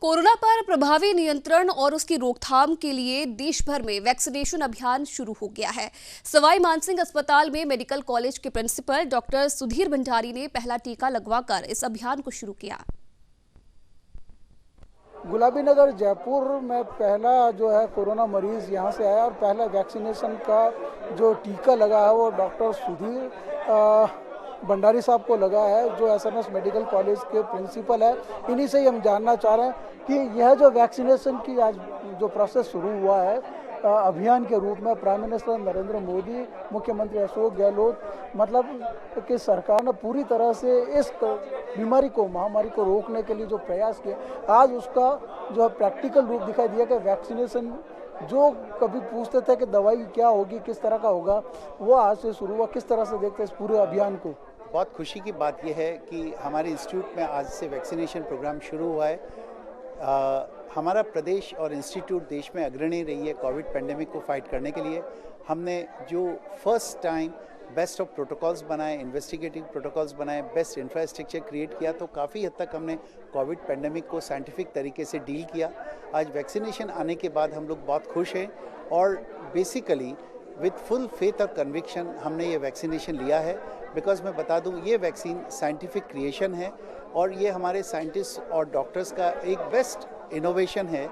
Corona पर प्रभावी नियंत्रण और उसकी रोकथाम के लिए देश भर में वैक्सीनेशन अभियान शुरू हो गया है। सवाई मानसिंह अस्पताल में मेडिकल कॉलेज के प्रिंसिपल डॉक्टर सुधीर भंडारी ने पहला टीका लगवाकर इस अभियान को शुरू किया। गुलाबी नगर जयपुर में पहला जो है कोरोना मरीज यहाँ से आया और पहला वैक्सीनेशन का जो टीका लगा है वो डॉक्टर सुधीर भंडारी साहब को लगा है, जो एसएमएस मेडिकल कॉलेज के प्रिंसिपल है। इन्हीं से ही हम जानना चाह रहे हैं कि यह जो वैक्सीनेशन की आज जो प्रोसेस शुरू हुआ है अभियान के रूप में, प्राइम मिनिस्टर नरेंद्र मोदी, मुख्यमंत्री अशोक गहलोत, मतलब कि सरकार ने पूरी तरह से इस बीमारी को, महामारी को रोकने के लिए जो प्रयास किए, आज उसका जो प्रैक्टिकल रूप दिखाई दिया कि वैक्सीनेशन जो कभी पूछते थे कि दवाई क्या होगी, किस तरह का होगा, वो आज से शुरू हुआ। किस तरह से देखते हैं इस पूरे अभियान को? बहुत खुशी की बात यह है कि हमारे इंस्टीट्यूट में आज से वैक्सीनेशन प्रोग्राम शुरू हुआ है। हमारा प्रदेश और इंस्टीट्यूट देश में अग्रणी रही है कोविड पेंडेमिक को फाइट करने के लिए। हमने जो first time best of protocols बनाए, इन्वेस्टिगेटिव प्रोटोकॉल्स बनाए, बेस्ट इंफ्रास्ट्रक्चर क्रिएट किया, तो काफ़ी हद तक हमने कोविड पेंडेमिक को साइंटिफिक तरीके से डील किया। आज वैक्सीनेशन आने के बाद हम लोग बहुत खुश हैं और बेसिकली विद फुल फेथ और कन्विक्शन हमने ये वैक्सीनेशन लिया है। बिकॉज मैं बता दूं, ये वैक्सीन साइंटिफिक क्रिएशन है और ये हमारे साइंटिस्ट और डॉक्टर्स का एक बेस्ट इनोवेशन है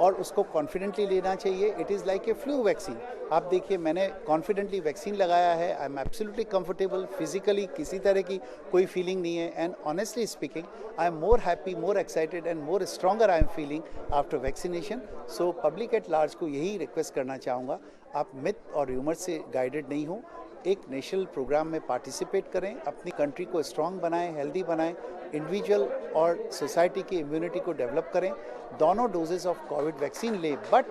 और उसको कॉन्फिडेंटली लेना चाहिए। It is like a flu vaccine. आप देखिए, मैंने कॉन्फिडेंटली वैक्सीन लगाया है। I am absolutely comfortable, physically किसी तरह की कोई फीलिंग नहीं है। And honestly speaking, I am more happy, more excited and more stronger I am feeling after vaccination. So public at large को यही रिक्वेस्ट करना चाहूँगा, आप मिथ और र्यूमर से गाइडेड नहीं हो, एक नेशनल प्रोग्राम में पार्टिसिपेट करें, अपनी कंट्री को स्ट्रॉन्ग बनाएं, हेल्दी बनाएं, इंडिविजुअल और सोसाइटी की इम्यूनिटी को डेवलप करें। दोनों डोजेस ऑफ कोविड वैक्सीन लें, बट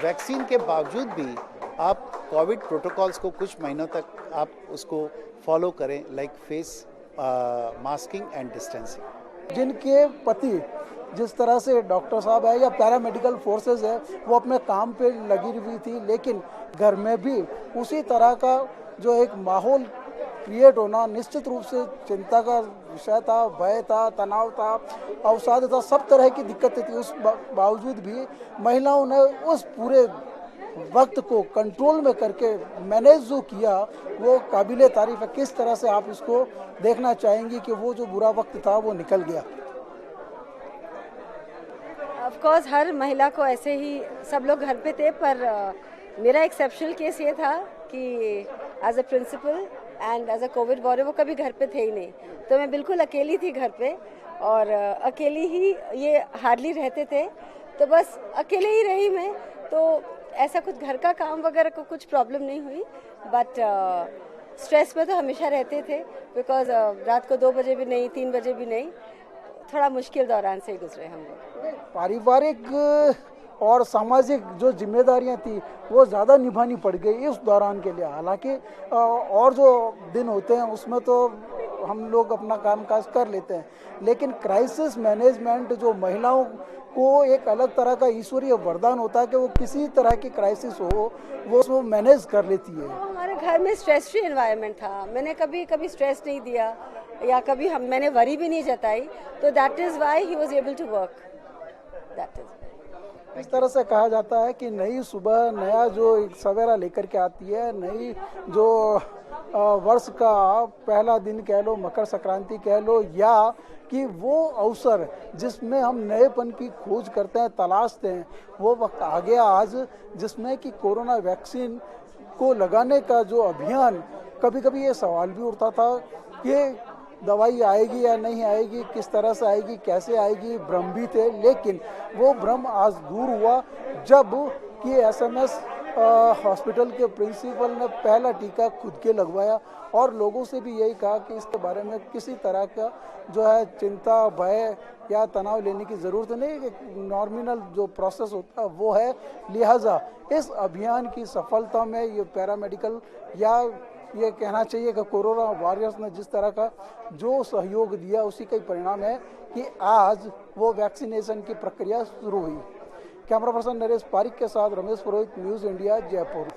वैक्सीन के बावजूद भी आप कोविड प्रोटोकॉल्स को कुछ महीनों तक आप उसको फॉलो करें, like face masking and distancing. जिनके पति जिस तरह से डॉक्टर साहब है या पैरामेडिकल फोर्सेस है, वो अपने काम पे लगी हुई थी, लेकिन घर में भी उसी तरह का जो एक माहौल क्रिएट होना निश्चित रूप से चिंता का विषय था, भय था, तनाव था, अवसाद था, सब तरह की दिक्कतें थी। उस बावजूद भी महिलाओं ने उस पूरे वक्त को कंट्रोल में करके मैनेज जो किया, वो काबिले तारीफ है। किस तरह से आप इसको देखना चाहेंगी कि वो जो बुरा वक्त था वो निकल गया? ऑफ कोर्स हर महिला को ऐसे ही सब लोग घर पे थे, पर मेरा एक्सेप्शनल केस ये था कि as a principal and as a Covid warrior वो कभी घर पे थे ही नहीं, तो मैं बिल्कुल अकेली थी घर पे और अकेली ही ये हार्डली रहते थे, तो बस अकेले ही रही मैं। तो ऐसा कुछ घर का काम वगैरह को कुछ प्रॉब्लम नहीं हुई, बट स्ट्रेस में तो हमेशा रहते थे, बिकॉज रात को 2 बजे भी नहीं, 3 बजे भी नहीं, थोड़ा मुश्किल दौरान से गुजरे हम लोग। पारिवारिक और सामाजिक जो जिम्मेदारियां थी वो ज़्यादा निभानी पड़ गई इस दौरान के लिए। हालांकि और जो दिन होते हैं उसमें तो हम लोग अपना काम काज कर लेते हैं, लेकिन क्राइसिस मैनेजमेंट जो महिलाओं को एक अलग तरह का ईश्वरीय वरदान होता है कि वो किसी तरह की क्राइसिस हो वो उसको मैनेज कर लेती है। हमारे घर में स्ट्रेस फ्री एनवायरनमेंट था, मैंने कभी स्ट्रेस नहीं दिया या कभी मैंने वरी भी नहीं जताई, तो that is why he was able to work. That is इस तरह से कहा जाता है कि नई सुबह, नया जो एक सवेरा लेकर के आती है, नई जो वर्ष का पहला दिन कह लो, मकर संक्रांति कह लो, या कि वो अवसर जिसमें हम नएपन की खोज करते हैं, तलाशते हैं, वो वक्त आ गया आज जिसमें कि कोरोना वैक्सीन को लगाने का जो अभियान, कभी कभी ये सवाल भी उठता था कि दवाई आएगी या नहीं आएगी, किस तरह से आएगी, कैसे आएगी, भ्रम भी थे, लेकिन वो भ्रम आज दूर हुआ जब कि एसएमएस हॉस्पिटल के प्रिंसिपल ने पहला टीका खुद के लगवाया और लोगों से भी यही कहा कि इसके बारे में किसी तरह का जो है चिंता, भय या तनाव लेने की ज़रूरत नहीं, नॉर्मल जो प्रोसेस होता है वो है। लिहाजा इस अभियान की सफलता में ये पैरामेडिकल या ये कहना चाहिए कि कोरोना वॉरियर्स ने जिस तरह का जो सहयोग दिया उसी का ही परिणाम है कि आज वो वैक्सीनेशन की प्रक्रिया शुरू हुई। कैमरा पर्सन नरेश पारिक के साथ रमेश पुरोहित, न्यूज़ इंडिया, जयपुर।